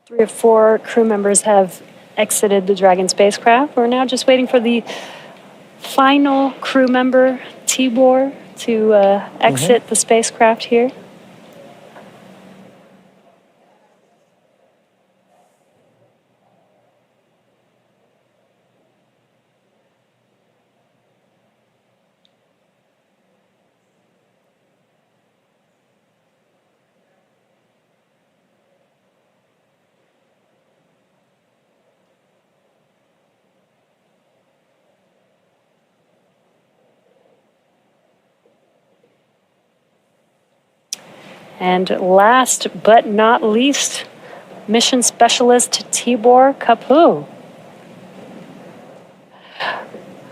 3 or 4 crew members have exited the Dragon spacecraft. We're now just waiting for the final crew member, Tibor, to exit the spacecraft here. And last but not least, mission specialist Tibor Kapu.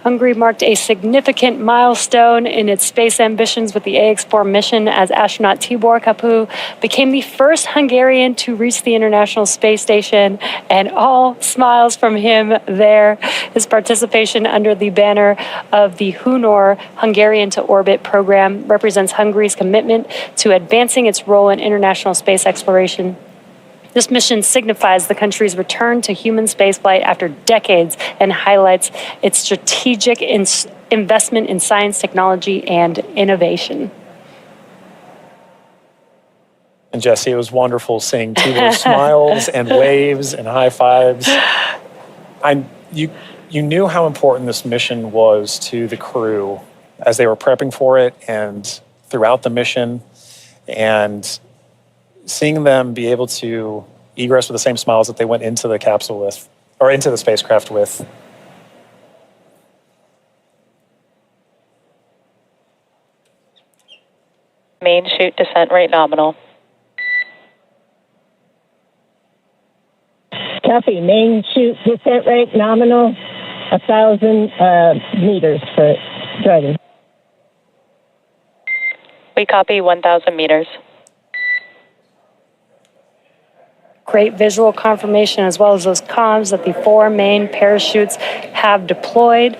Hungary marked a significant milestone in its space ambitions with the AX4 mission as astronaut Tibor Kapu became the first Hungarian to reach the International Space Station, and all smiles from him there. His participation under the banner of the Hunor Hungarian to Orbit program represents Hungary's commitment to advancing its role in international space exploration. This mission signifies the country's return to human spaceflight after decades and highlights its strategic investment in science, technology, and innovation. And Jesse, it was wonderful seeing Tibor's smiles and waves and high fives. You knew how important this mission was to the crew as they were prepping for it and throughout the mission, and seeing them be able to egress with the same smiles that they went into the capsule with, or into the spacecraft with. Main chute descent rate nominal. Copy, main chute descent rate nominal, 1,000 meters for Dragon. We copy 1,000 meters. Great visual confirmation, as well as those comms that the 4 main parachutes have deployed.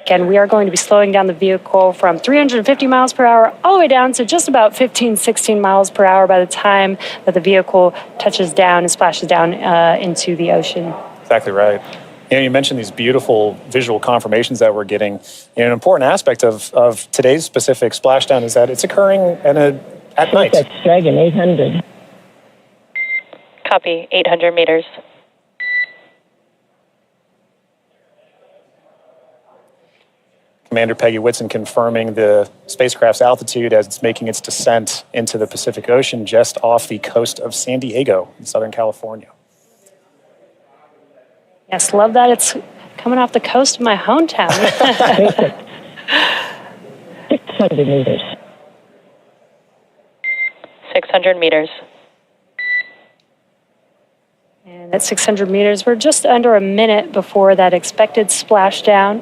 Again, we are going to be slowing down the vehicle from 350 miles per hour all the way down to just about 15, 16 miles per hour by the time that the vehicle touches down and splashes down into the ocean. Exactly right. You mentioned these beautiful visual confirmations that we're getting. An important aspect of today's specific splashdown is that it's occurring at night. That's Dragon 800. Copy, 800 meters. Commander Peggy Whitson confirming the spacecraft's altitude as it's making its descent into the Pacific Ocean just off the coast of San Diego in Southern California. Yes, love that it's coming off the coast of my hometown. 600 meters. 600 meters. And at 600 meters, we're just under a minute before that expected splashdown.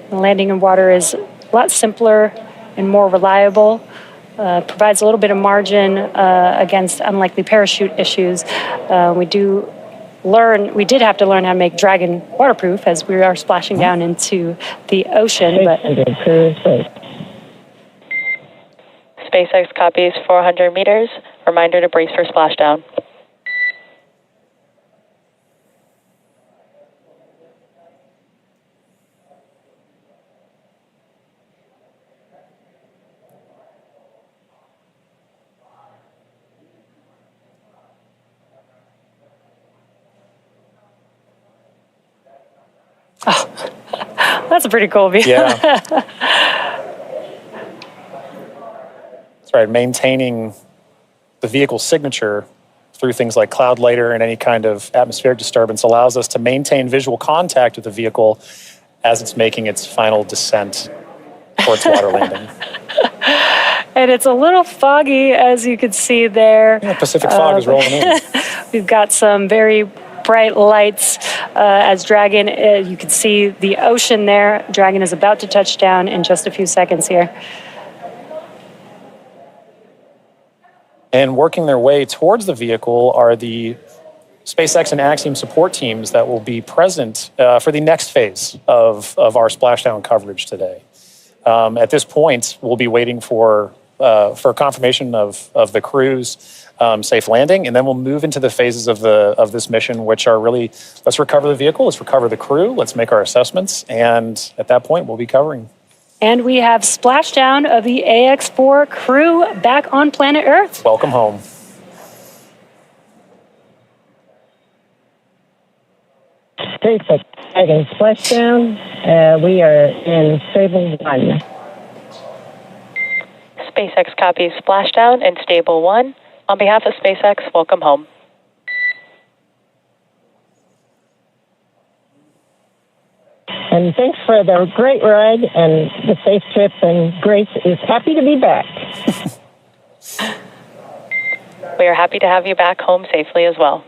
The landing in water is a lot simpler and more reliable. Provides a little bit of margin against unlikely parachute issues. We did have to learn how to make Dragon waterproof as we are splashing down into the ocean. But SpaceX copies 400 meters. Reminder to brace for splashdown. Oh, that's a pretty cool view. Yeah. That's right. Maintaining the vehicle's signature through things like cloud later and any kind of atmospheric disturbance allows us to maintain visual contact with the vehicle as it's making its final descent towards water landing. And it's a little foggy, as you can see there. Yeah, Pacific fog is rolling in. We've got some very bright lights as Dragon, you can see the ocean there. Dragon is about to touch down in just a few seconds here. And working their way towards the vehicle are the SpaceX and Axiom support teams that will be present for the next phase of our splashdown coverage today. At this point, we'll be waiting for for confirmation of the crew's safe landing, and then we'll move into the phases of this mission, which are really, let's recover the vehicle, let's recover the crew, let's make our assessments, and at that point, we'll be covering. And we have splashdown of the AX-4 crew back on planet Earth. Welcome home. SpaceX Dragon splashdown. We are in Stable 1. SpaceX copies splashdown in Stable 1. On behalf of SpaceX, welcome home. And thanks for the great ride and the safe trip, and Grace is happy to be back. We are happy to have you back home safely as well.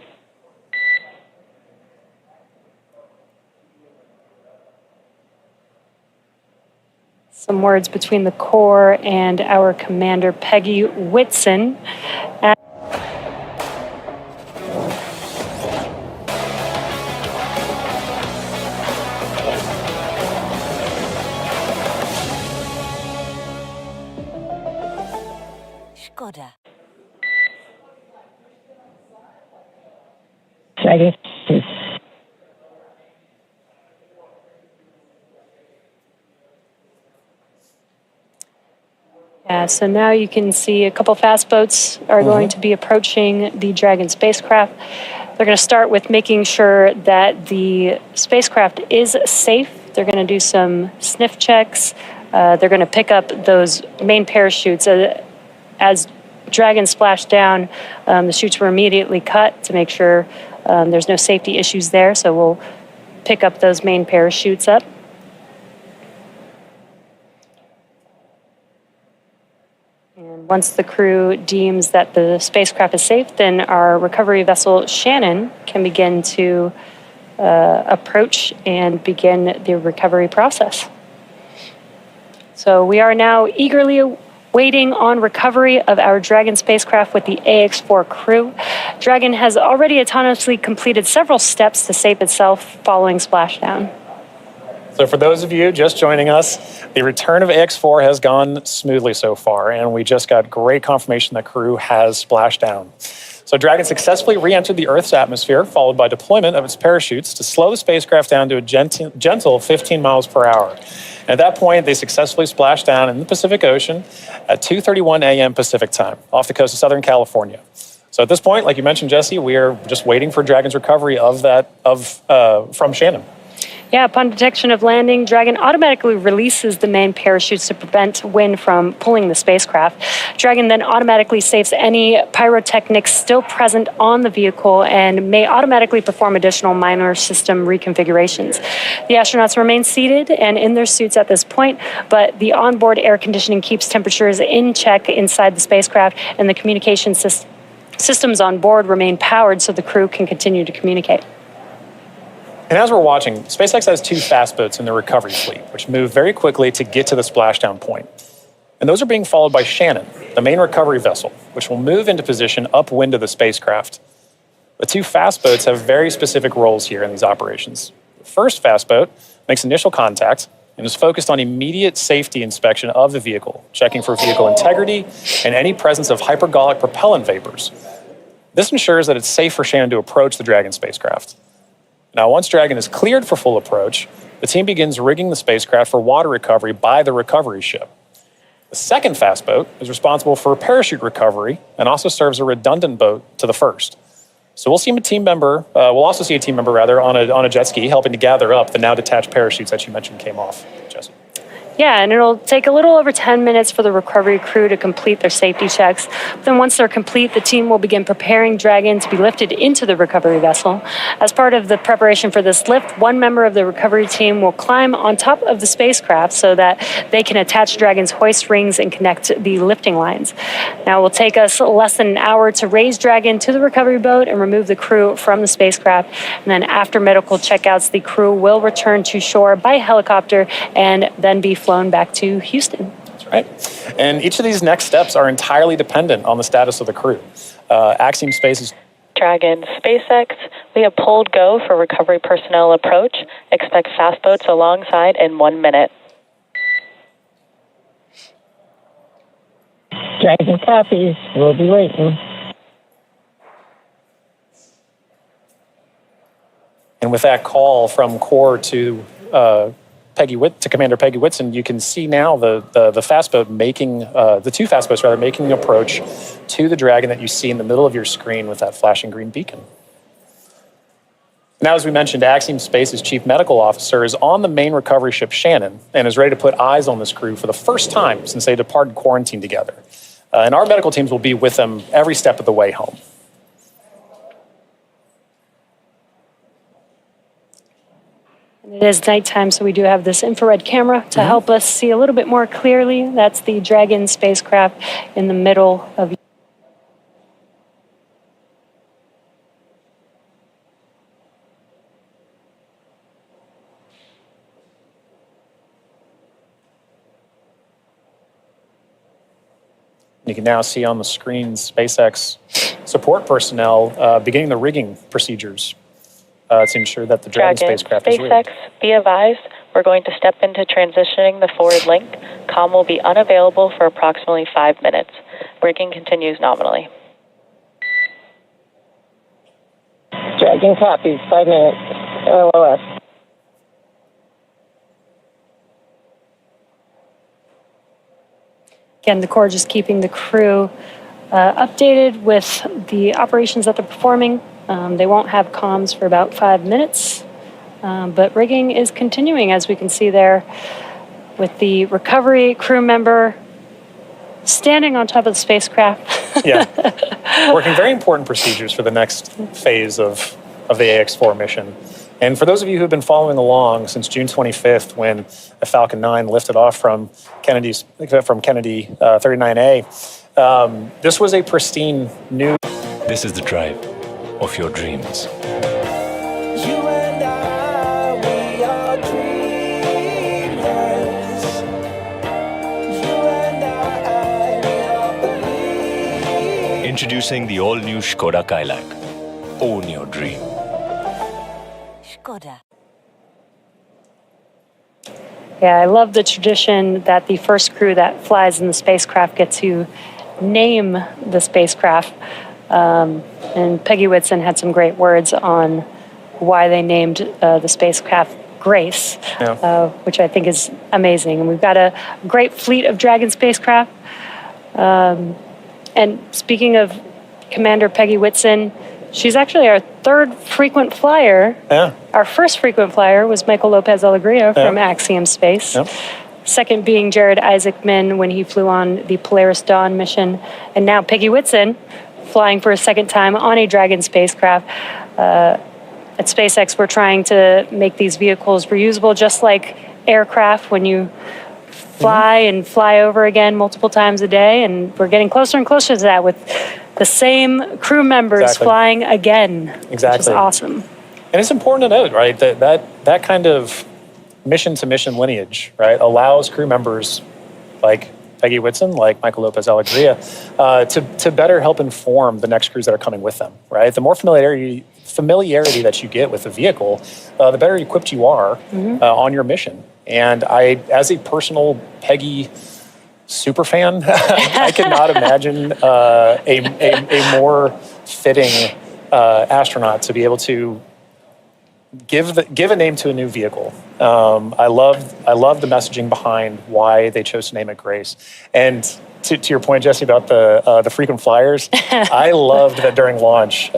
Some words between the Corps and our commander, Peggy Whitson. Skoda. Dragon. Yeah, so now you can see a couple fast boats are going to be approaching the Dragon spacecraft. They're going to start with making sure that the spacecraft is safe. They're going to do some sniff checks. They're going to pick up those main parachutes. As Dragon splashed down, the chutes were immediately cut to make sure there's no safety issues there. So we'll pick up those main parachutes up. And once the crew deems that the spacecraft is safe, then our recovery vessel Shannon can begin to approach and begin the recovery process. So we are now eagerly waiting on recovery of our Dragon spacecraft with the AX-4 crew. Dragon has already autonomously completed several steps to save itself following splashdown. So for those of you just joining us, the return of AX-4 has gone smoothly so far, and we just got great confirmation that crew has splashed down. So Dragon successfully re-entered the Earth's atmosphere, followed by deployment of its parachutes to slow the spacecraft down to a gentle 15 miles per hour. And at that point, they successfully splashed down in the Pacific Ocean at 2:31 a.m. Pacific time, off the coast of Southern California. So at this point, like you mentioned, Jesse, we are just waiting for Dragon's recovery from Shannon. Yeah, upon detection of landing, Dragon automatically releases the main parachutes to prevent wind from pulling the spacecraft. Dragon then automatically saves any pyrotechnics still present on the vehicle and may automatically perform additional minor system reconfigurations. The astronauts remain seated and in their suits at this point, but the onboard air conditioning keeps temperatures in check inside the spacecraft, and the communication systems on board remain powered so the crew can continue to communicate. And as we're watching, SpaceX has 2 fast boats in the recovery fleet, which move very quickly to get to the splashdown point. And those are being followed by Shannon, the main recovery vessel, which will move into position upwind of the spacecraft. The 2 fast boats have very specific roles here in these operations. The first fast boat makes initial contact and is focused on immediate safety inspection of the vehicle, checking for vehicle integrity and any presence of hypergolic propellant vapors. This ensures that it's safe for Shannon to approach the Dragon spacecraft. Now, once Dragon is cleared for full approach, the team begins rigging the spacecraft for water recovery by the recovery ship. The second fast boat is responsible for parachute recovery and also serves a redundant boat to the first. So we'll also see a team member on a jet ski helping to gather up the now detached parachutes that you mentioned came off, Jesse. Yeah, and it'll take a little over 10 minutes for the recovery crew to complete their safety checks. Then once they're complete, the team will begin preparing Dragon to be lifted into the recovery vessel. As part of the preparation for this lift, one member of the recovery team will climb on top of the spacecraft so that they can attach Dragon's hoist rings and connect the lifting lines. Now, it will take us less than an hour to raise Dragon to the recovery boat and remove the crew from the spacecraft. And then after medical checkouts, the crew will return to shore by helicopter and then be flown back to Houston. That's right. And each of these next steps are entirely dependent on the status of the crew. Axiom Space's Dragon SpaceX, we have pulled go for recovery personnel approach. Expect fast boats alongside in 1 minute. Dragon copies. We'll be waiting. And with that call from Core to Commander Peggy Whitson, you can see now the fast boat making the two fast boats making an approach to the Dragon that you see in the middle of your screen with that flashing green beacon. Now, as we mentioned, Axiom Space's chief medical officer is on the main recovery ship Shannon and is ready to put eyes on this crew for the first time since they departed quarantine together. And our medical teams will be with them every step of the way home. It is nighttime, so we do have this infrared camera to help us see a little bit more clearly. That's the Dragon spacecraft in the middle of. You can now see on the screen SpaceX support personnel beginning the rigging procedures to ensure that the Dragon spacecraft is rigged. SpaceX, be advised, we're going to step into transitioning the forward link. Comm will be unavailable for approximately 5 minutes. Rigging continues nominally. Dragon copies. 5 minutes. LOS. Again, the Corps just keeping the crew updated with the operations that they're performing. They won't have comms for about 5 minutes, but rigging is continuing, as we can see there, with the recovery crew member standing on top of the spacecraft. Yeah, working very important procedures for the next phase of the AX-4 mission. And for those of you who have been following along since June 25th, when the Falcon 9 lifted off from Kennedy 39A, this was a pristine new. This is the drive of your dreams. You and I, we are dreamers. You and I, we are believers. Introducing the all-new Skoda Kailak. Own your dream. Skoda. Yeah, I love the tradition that the first crew that flies in the spacecraft get to name the spacecraft. And Peggy Whitson had some great words on why they named the spacecraft Grace, which I think is amazing. And we've got a great fleet of Dragon spacecraft. And speaking of Commander Peggy Whitson, she's actually our third frequent flyer. Yeah. Our first frequent flyer was Michael Lopez Alegria from Axiom Space. Yep. Second being Jared Isaacman when he flew on the Polaris Dawn mission. And now Peggy Whitson flying for a second time on a Dragon spacecraft. At SpaceX, we're trying to make these vehicles reusable, just like aircraft when you fly and fly over again multiple times a day. And we're getting closer and closer to that with the same crew members flying again. Exactly. Which is awesome. And it's important to note, right, that kind of mission-to-mission lineage, right, allows crew members like Peggy Whitson, like Michael Lopez Alegria, to better help inform the next crews that are coming with them, right? The more familiarity that you get with the vehicle, the better equipped you are on your mission. And I, as a personal Peggy super fan, I cannot imagine a more fitting astronaut to be able to give a name to a new vehicle. I love the messaging behind why they chose to name it Grace. And to your point, Jesse, about the frequent flyers, I loved that during launch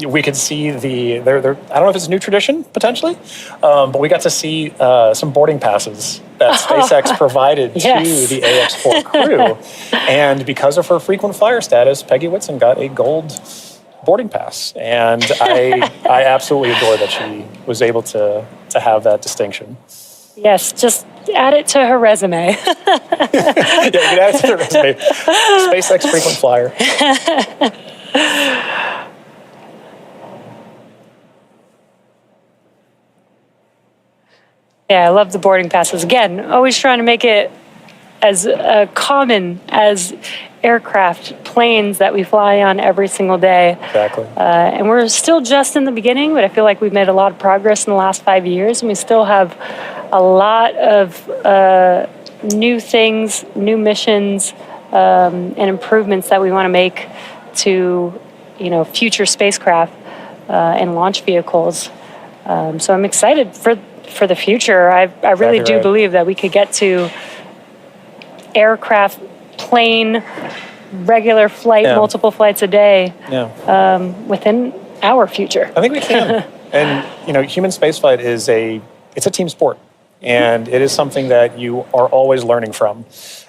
we could see I don't know if it's a new tradition potentially, but we got to see some boarding passes that SpaceX provided to the AX-4 crew, and because of her frequent flyer status, Peggy Whitson got a gold boarding pass, and I absolutely adore that she was able to have that distinction. Yes, just add it to her resume. Yeah, you can add it to her resume. SpaceX frequent flyer. Yeah, I love the boarding passes. Again, always trying to make it as common as aircraft, planes that we fly on every single day. Exactly. And we're still just in the beginning, but I feel like we've made a lot of progress in the last 5 years, and we still have a lot of new things, new missions and improvements that we want to make to, future spacecraft and launch vehicles. So I'm excited for the future. I really Exactly do right. believe that we could get to aircraft, plane, regular flight, Yeah. multiple flights a day within our future. I think we can. And human spaceflight it's a team sport, and it is something that you are always learning from.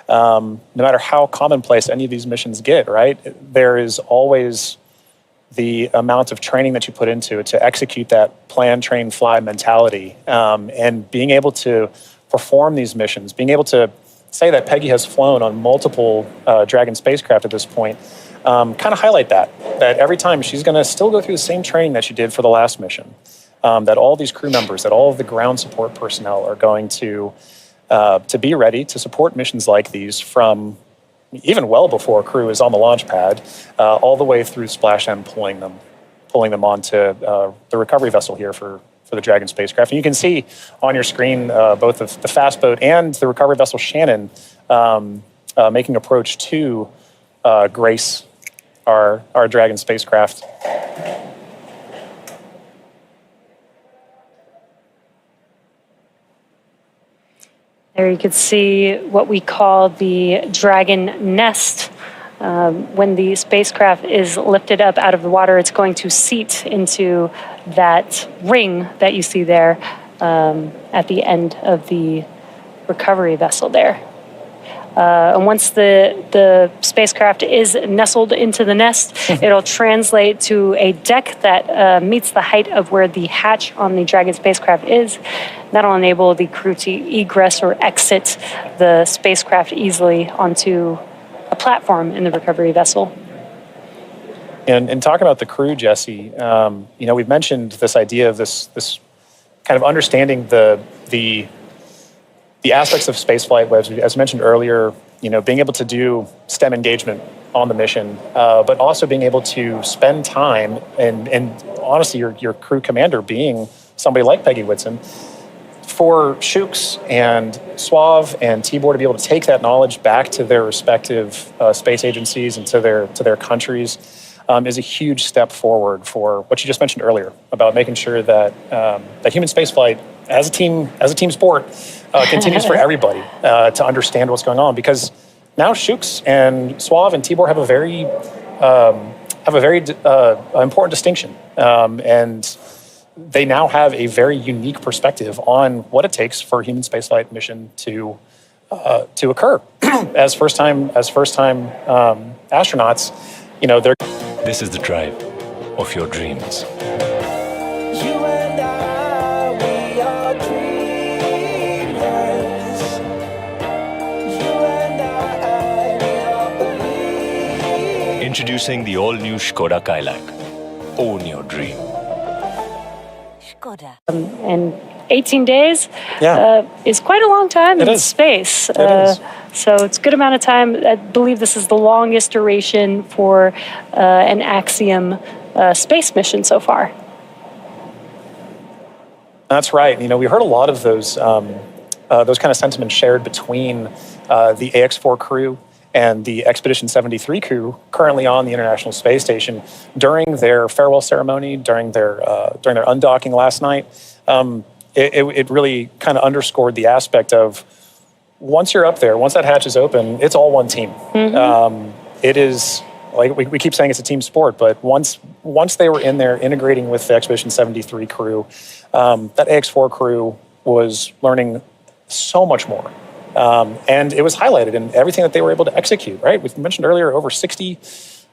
No matter how commonplace any of these missions get, right? There is always the amount of training that you put into it to execute that plan, train, fly mentality, and being able to perform these missions, being able to say that Peggy has flown on multiple Dragon spacecraft at this point, kind of highlight that every time she's going to still go through the same training that she did for the last mission, that all these crew members, that all of the ground support personnel are going to be ready to support missions like these from even well before crew is on the launch pad, all the way through Splash M pulling them onto the recovery vessel here for the Dragon spacecraft. And you can see on your screen both the fast boat and the recovery vessel Shannon making approach to Grace, our Dragon spacecraft. There you could see what we call the Dragon nest. When the spacecraft is lifted up out of the water, it's going to seat into that ring that you see there at the end of the recovery vessel there. And once the spacecraft is nestled into the nest, it'll translate to a deck that meets the height of where the hatch on the Dragon spacecraft is. That'll enable the crew to egress or exit the spacecraft easily onto a platform in the recovery vessel. And talking about the crew, Jesse, we've mentioned this idea of this kind of understanding the aspects of spaceflight, as mentioned earlier, being able to do STEM engagement on the mission, but also being able to spend time and honestly, your crew commander being somebody like Peggy Whitson, for Shooks and Suave and Tibor to be able to take that knowledge back to their respective space agencies and to their countries is a huge step forward for what you just mentioned earlier about making sure that that human spaceflight as a team sport continues for everybody to understand what's going on, because now Shooks and Suave and Tibor have a very important distinction, and they now have a very unique perspective on what it takes for a human spaceflight mission to occur as first time astronauts. They're This is the drive of your dreams. You and I, we are dreamers. You and I, we are believers. Introducing the all-new Skoda Kailak. Own your dream. And 18 days Yeah. is quite a long time It in is. space. It is. So it's a good amount of time. I believe this is the longest duration for an Axiom space mission so far. That's right. We heard a lot of those kind of sentiments shared between the AX-4 crew and the Expedition 73 crew currently on the International Space Station during their farewell ceremony, during their undocking last night. It really kind of underscored the aspect of once you're up there, once that hatch is open, it's all one team. It is, like we keep saying, it's a team sport, but once they were in there integrating with the Expedition 73 crew, that AX-4 crew was learning so much more. And it was highlighted in everything that they were able to execute, right? We mentioned earlier over 60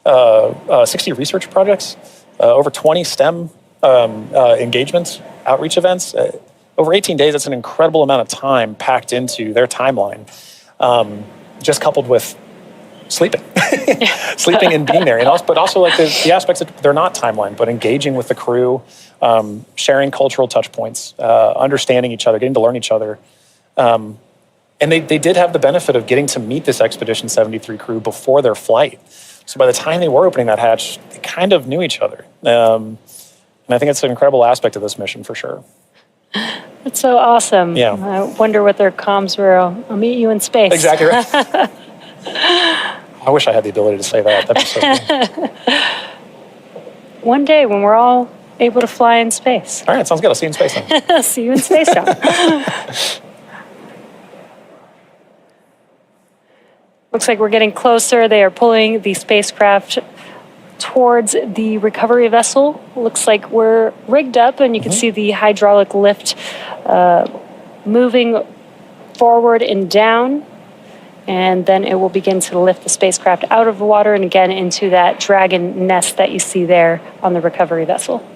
research projects, over 20 STEM engagements, outreach events. Over 18 days, that's an incredible amount of time packed into their timeline, just coupled with sleeping and being there. But also like the aspects that they're not timeline, but engaging with the crew, sharing cultural touch points, understanding each other, getting to learn each other. And they did have the benefit of getting to meet this Expedition 73 crew before their flight. So by the time they were opening that hatch, they kind of knew each other. And I think it's an incredible aspect of this mission for sure. That's so awesome. Yeah. I wonder what their comms were. I'll meet you in space. Exactly right. I wish I had the ability to say that. That'd be so cool. One day when we're all able to fly in space. All right, sounds good. I'll see you in space then. See you in space, John. Looks like we're getting closer. They are pulling the spacecraft towards the recovery vessel. Looks like we're rigged up, and you can see the hydraulic lift moving forward and down. And then it will begin to lift the spacecraft out of the water and again into that Dragon nest that you see there on the recovery vessel.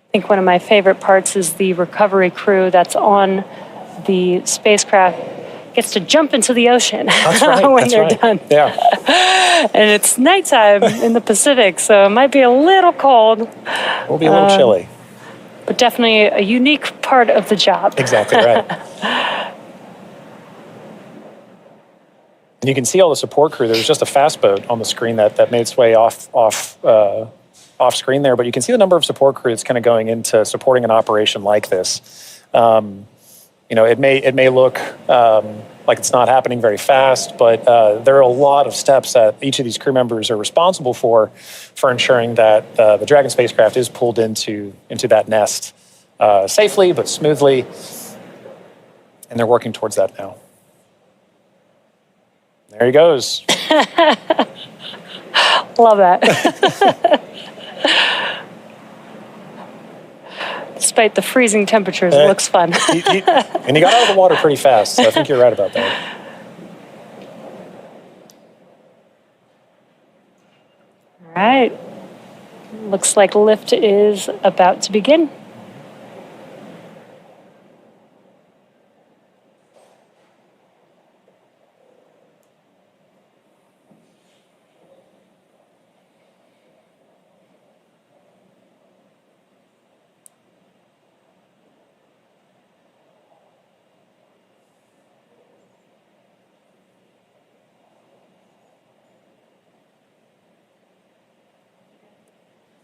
I think one of my favorite parts is the recovery crew that's on the spacecraft gets to jump into the ocean That's right. when That's they're right. done. Yeah. And it's nighttime in the Pacific, so it might be a little cold, We'll be a little chilly. but definitely a unique part of the job. Exactly right. And you can see all the support crew. There's just a fast boat on the screen that made its way off screen there, but you can see the number of support crew that's kind of going into supporting an operation like this. It may look like it's not happening very fast, but there are a lot of steps that each of these crew members are responsible for ensuring that the Dragon spacecraft is pulled into that nest safely but smoothly, and they're working towards that now. There he goes. Love that. Despite the freezing temperatures, it looks fun. And he got out of the water pretty fast, so I think you're right about that. All right. Looks like lift is about to begin.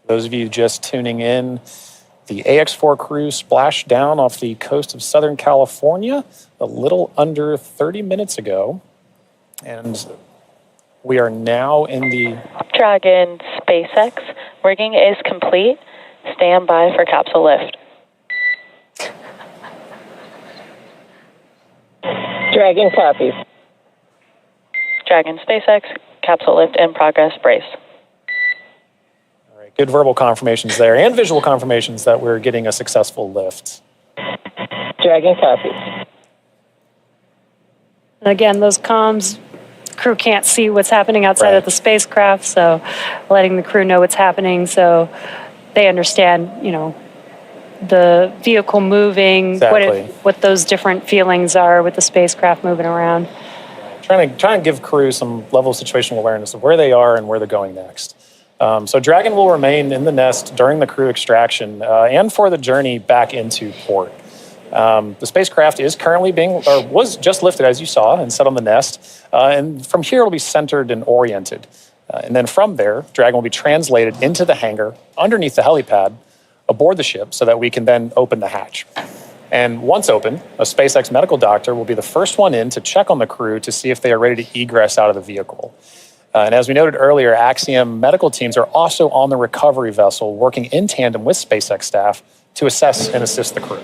Those of you just tuning in, the AX4 crew splashed down off the coast of Southern California a little under 30 minutes ago. And we are now in the Dragon SpaceX. Rigging is complete. Stand by for capsule lift. Dragon copies. Dragon SpaceX, capsule lift in progress, brace. All right, good verbal confirmations there and visual confirmations that we're getting a successful lift. Dragon copies. And again, those comms, crew can't see what's happening outside Right. of the spacecraft, so letting the crew know what's happening so they understand, the vehicle moving, Exactly. what those different feelings are with the spacecraft moving around. Trying to give crew some level of situational awareness of where they are and where they're going next. So Dragon will remain in the nest during the crew extraction and for the journey back into port. The spacecraft is currently was just lifted, as you saw, and set on the nest. And from here, it'll be centered and oriented. And then from there, Dragon will be translated into the hangar underneath the helipad aboard the ship so that we can then open the hatch. And once open, a SpaceX medical doctor will be the first one in to check on the crew to see if they are ready to egress out of the vehicle. And as we noted earlier, Axiom medical teams are also on the recovery vessel working in tandem with SpaceX staff to assess and assist the crew.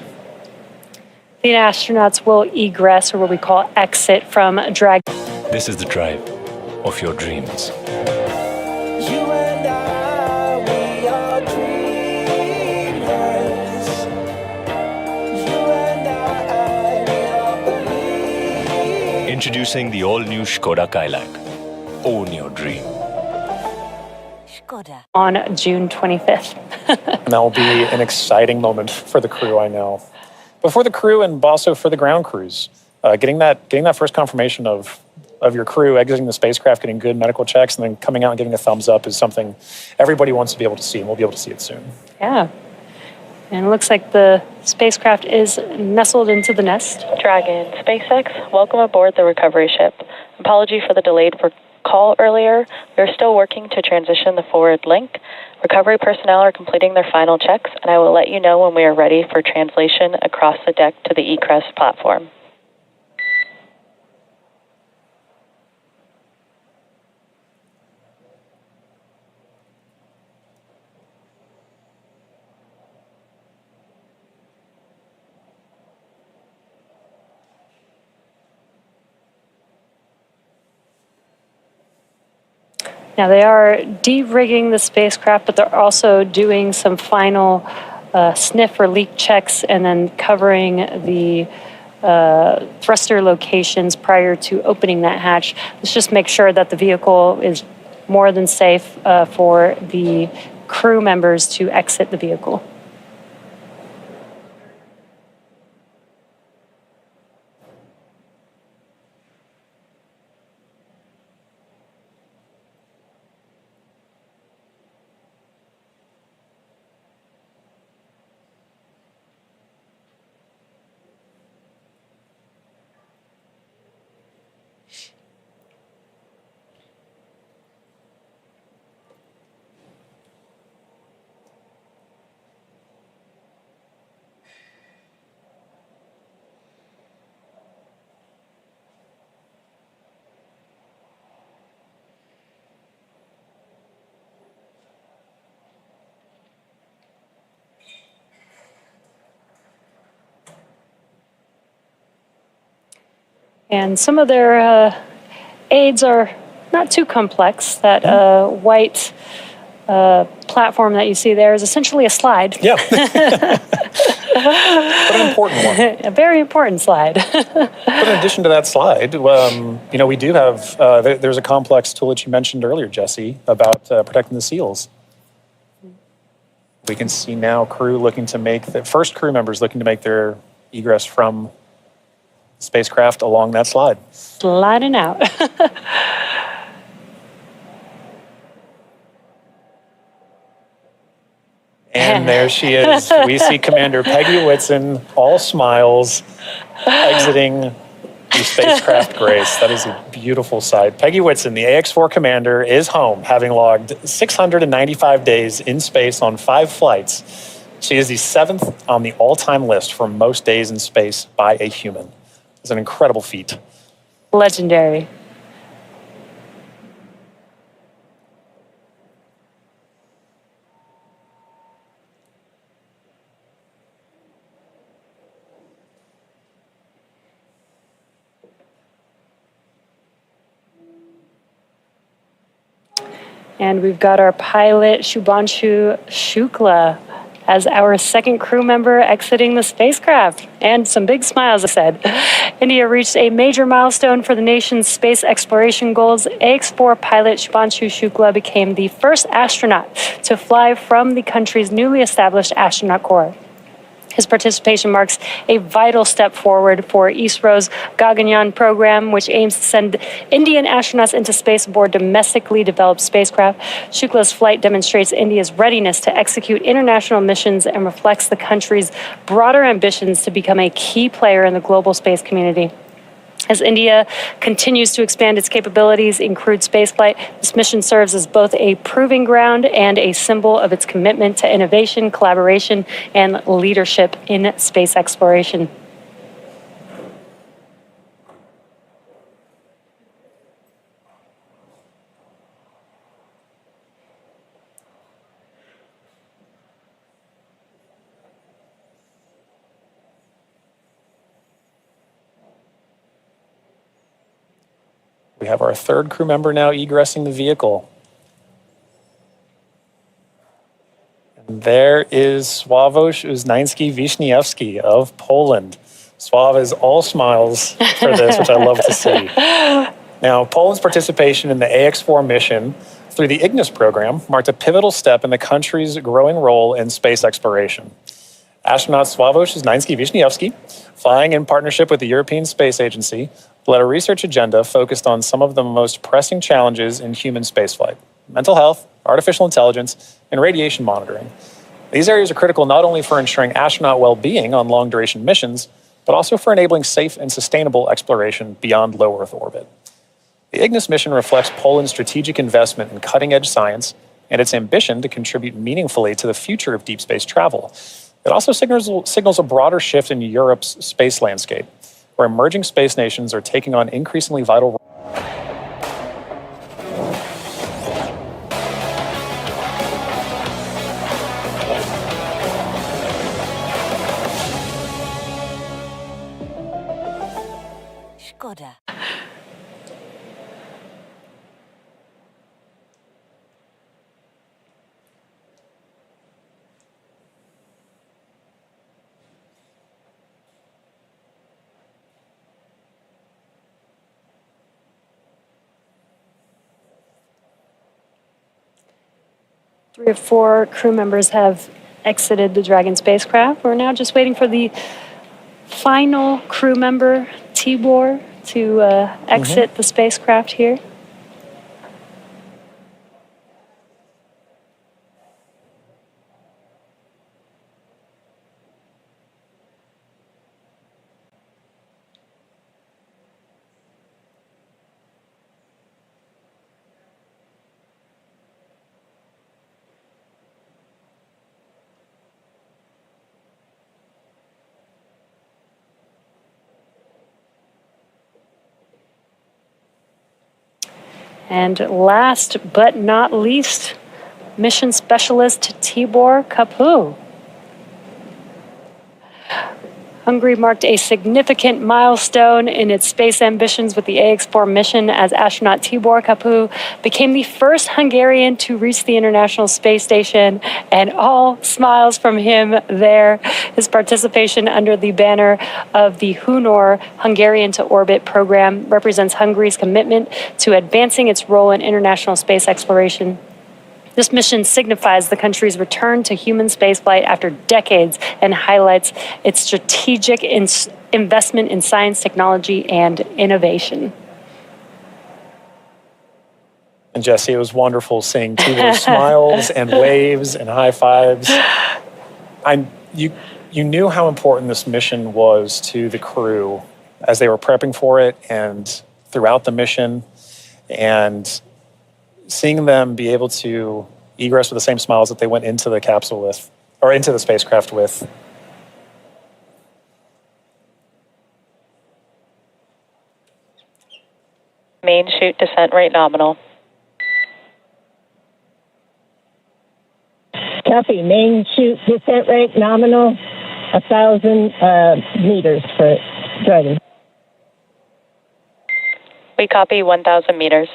The astronauts will egress, or what we call exit, from Dragon. This is the drive of your dreams. You and I, we are dreamers. You and I, we are believers. Introducing the all-new Skoda Kailak. Own your dream. on June 25th. And that will be an exciting moment for the crew, I know. But for the crew and also for the ground crews, getting that first confirmation of your crew exiting the spacecraft, getting good medical checks, and then coming out and giving a thumbs up is something everybody wants to be able to see, and we'll be able to see it soon. Yeah. And it looks like the spacecraft is nestled into the nest. Dragon SpaceX, welcome aboard the recovery ship. Apology for the delayed call earlier, we are still working to transition the forward link. Recovery personnel are completing their final checks, and I will let you know when we are ready for translation across the deck to the eCrest platform. Now, they are de-rigging the spacecraft, but they're also doing some final sniff or leak checks and then covering the thruster locations prior to opening that hatch. Let's just make sure that the vehicle is more than safe for the crew members to exit the vehicle. And some of their aids are not too complex. That white platform that you see there is essentially a slide. Yeah. But an important one. A very important slide. But in addition to that slide, we do have, there's a complex tool that you mentioned earlier, Jesse, about protecting the seals. We can see now crew looking to make, the first crew members looking to make their egress from spacecraft along that slide. Sliding out. And there she is. We see Commander Peggy Whitson, all smiles, exiting the spacecraft Grace. That is a beautiful sight. Peggy Whitson, the AX-4 commander, is home, having logged 695 days in space on 5 flights. She is the 7th on the all-time list for most days in space by a human. It's an incredible feat. Legendary. And we've got our pilot, Shubhanshu Shukla, as our second crew member exiting the spacecraft. And some big smiles, I said. India reached a major milestone for the nation's space exploration goals. AX-4 pilot Shubhanshu Shukla became the first astronaut to fly from the country's newly established astronaut corps. His participation marks a vital step forward for ISRO's Gaganyaan program, which aims to send Indian astronauts into space aboard domestically developed spacecraft. Shukla's flight demonstrates India's readiness to execute international missions and reflects the country's broader ambitions to become a key player in the global space community. As India continues to expand its capabilities in crewed spaceflight, this mission serves as both a proving ground and a symbol of its commitment to innovation, collaboration, and leadership in space exploration. We have our third crew member now egressing the vehicle. And there is Sławomir Uznański-Wiśniewski of Poland. Sław is all smiles for this, which I love to see. Now, Poland's participation in the AX-4 mission through the Ignis program marked a pivotal step in the country's growing role in space exploration. Astronaut Sławomir Uznański-Wiśniewski, flying in partnership with the European Space Agency, led a research agenda focused on some of the most pressing challenges in human spaceflight: mental health, artificial intelligence, and radiation monitoring. These areas are critical not only for ensuring astronaut well-being on long-duration missions, but also for enabling safe and sustainable exploration beyond low Earth orbit. The Ignis mission reflects Poland's strategic investment in cutting-edge science and its ambition to contribute meaningfully to the future of deep space travel. It also signals a broader shift in Europe's space landscape, where emerging space nations are taking on increasingly vital roles. Skoda. Three of four crew members have exited the Dragon spacecraft. We're now just waiting for the final crew member, Tibor, to exit the spacecraft here. And last but not least, mission specialist Tibor Kapu. Hungary marked a significant milestone in its space ambitions with the AX4 mission as astronaut Tibor Kapu became the first Hungarian to reach the International Space Station, and all smiles from him there. His participation under the banner of the Hunor Hungarian to Orbit program represents Hungary's commitment to advancing its role in international space exploration. This mission signifies the country's return to human spaceflight after decades and highlights its strategic investment in science, technology, and innovation. And Jesse, it was wonderful seeing Tibor's smiles and waves and high fives. You knew how important this mission was to the crew as they were prepping for it and throughout the mission, and seeing them be able to egress with the same smiles that they went into the capsule with, or into the spacecraft with. Main chute descent rate nominal. Copy. Main chute descent rate nominal, 1,000 meters for Dragon. We copy 1,000 meters.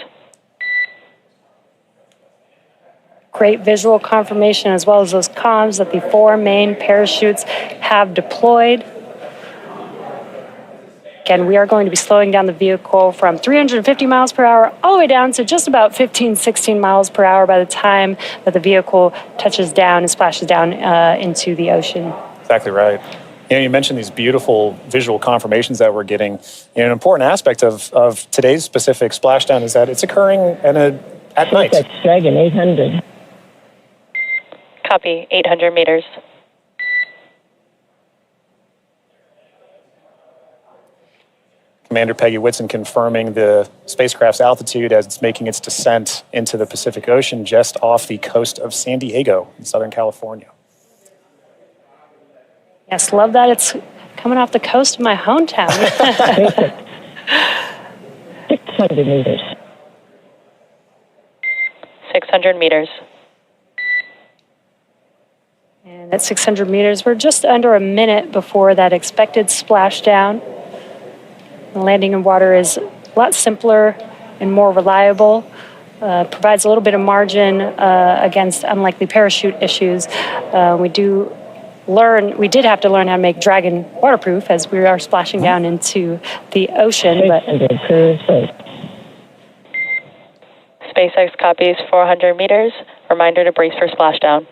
Great visual confirmation as well as those comms that the four main parachutes have deployed. Again, we are going to be slowing down the vehicle from 350 miles per hour all the way down to just about 15, 16 miles per hour by the time that the vehicle touches down and splashes down into the ocean. Exactly right. You mentioned these beautiful visual confirmations that we're getting. An important aspect of today's specific splashdown is that it's occurring at night. SpaceX Dragon 800. Copy 800 meters. Commander Peggy Whitson confirming the spacecraft's altitude as it's making its descent into the Pacific Ocean just off the coast of San Diego in Southern California. Yes, love that it's coming off the coast of my hometown. 600 meters. 600 meters. And at 600 meters, we're just under a minute before that expected splashdown. The landing in water is a lot simpler and more reliable. Provides a little bit of margin against unlikely parachute issues. We did have to learn how to make Dragon waterproof as we are splashing down into the ocean. But SpaceX copies 400 meters. Reminder to brace for splashdown.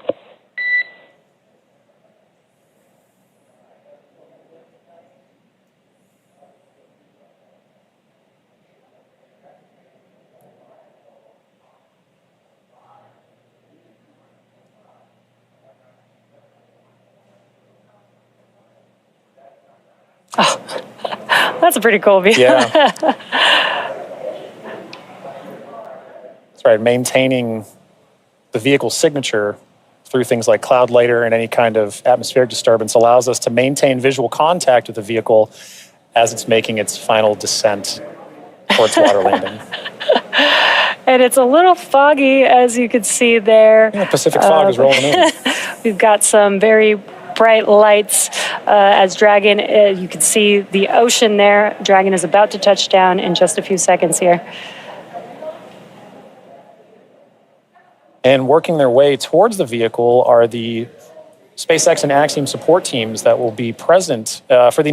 Oh, that's a pretty cool view. Yeah. right, maintaining the vehicle's signature through things like cloud lighter and any kind of atmospheric disturbance allows us to maintain visual contact with the vehicle as it's making its final descent for its water landing. And it's a little foggy, as you can see there. Yeah, Pacific fog is rolling in. We've got some very bright lights as Dragon, you can see the ocean there. Dragon is about to touch down in just a few seconds here. And working their way towards the vehicle are the SpaceX and Axiom support teams that will be present for the